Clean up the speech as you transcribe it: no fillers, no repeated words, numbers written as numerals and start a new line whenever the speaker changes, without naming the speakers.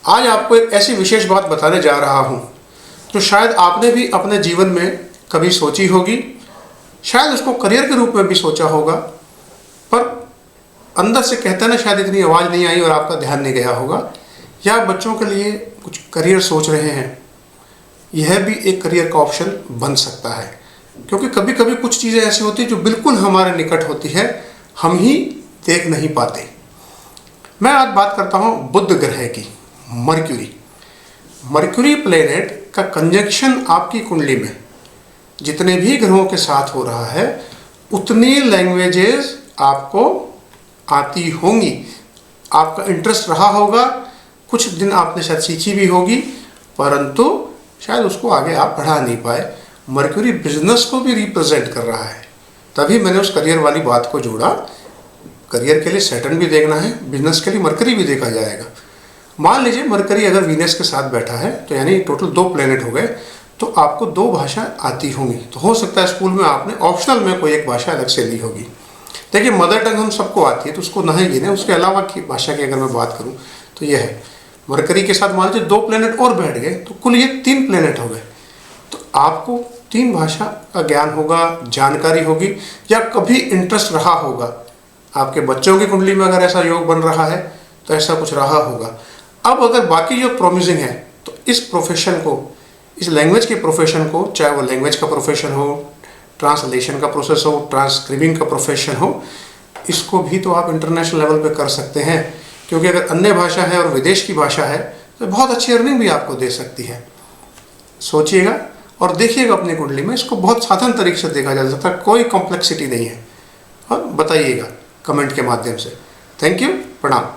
आज आपको एक ऐसी विशेष बात बताने जा रहा हूँ जो शायद आपने भी अपने जीवन में कभी सोची होगी, शायद उसको करियर के रूप में भी सोचा होगा, पर अंदर से कहते हैं ना, शायद इतनी आवाज़ नहीं आई और आपका ध्यान नहीं गया होगा। या आप बच्चों के लिए कुछ करियर सोच रहे हैं, यह भी एक करियर का ऑप्शन बन सकता है, क्योंकि कभी कभी कुछ चीज़ें ऐसी होती हैं जो बिल्कुल हमारे निकट होती है, हम ही देख नहीं पाते। मैं आज बात करता हूँ बुध ग्रह की, मर्क्यूरी। मर्क्यूरी प्लेनेट का कंजंक्शन आपकी कुंडली में जितने भी ग्रहों के साथ हो रहा है, उतनी लैंग्वेजेस आपको आती होंगी। आपका इंटरेस्ट रहा होगा, कुछ दिन आपने शायद सीखी भी होगी, परंतु शायद उसको आगे आप बढ़ा नहीं पाए। मर्क्यूरी बिजनेस को भी रिप्रेजेंट कर रहा है, तभी मैंने उस करियर वाली बात को जोड़ा। करियर के लिए सैटर्न भी देखना है, बिजनेस के लिए मर्क्यूरी भी देखा जाएगा। मान लीजिए मर्क्यूरी अगर वीनस के साथ बैठा है, तो यानी टोटल 2 प्लेनेट हो गए, तो आपको 2 भाषा आती होंगी। तो हो सकता है स्कूल में आपने ऑप्शनल में कोई एक भाषा अलग से ली होगी। देखिए, मदर टंग हम सबको आती है, तो उसको नहीं गिने। उसके अलावा की भाषा की अगर मैं बात करूँ तो यह है, मर्क्यूरी के साथ मान लीजिए 2 प्लेनेट और बैठ गए, तो कुल ये 3 प्लेनेट हो गए। तो आपको 3 भाषा का ज्ञान होगा, जानकारी होगी, या कभी इंटरेस्ट रहा होगा। आपके बच्चों की कुंडली में अगर ऐसा योग बन रहा है तो ऐसा कुछ रहा होगा। अब अगर बाकी योग प्रॉमिसिंग है, तो इस प्रोफेशन को, इस लैंग्वेज के प्रोफेशन को, चाहे वो लैंग्वेज का प्रोफेशन हो, ट्रांसलेशन का प्रोसेस हो, ट्रांसक्रिबिंग का प्रोफेशन हो, इसको भी तो आप इंटरनेशनल लेवल पे कर सकते हैं। क्योंकि अगर अन्य भाषा है और विदेश की भाषा है तो बहुत अच्छी अर्निंग भी आपको दे सकती है। सोचिएगा और देखिएगा अपनी कुंडली में, इसको बहुत साधारण तरीके से देखा जा सकता है, कोई कॉम्प्लेक्सिटी नहीं है। और बताइएगा कमेंट के माध्यम से। थैंक यू, प्रणाम।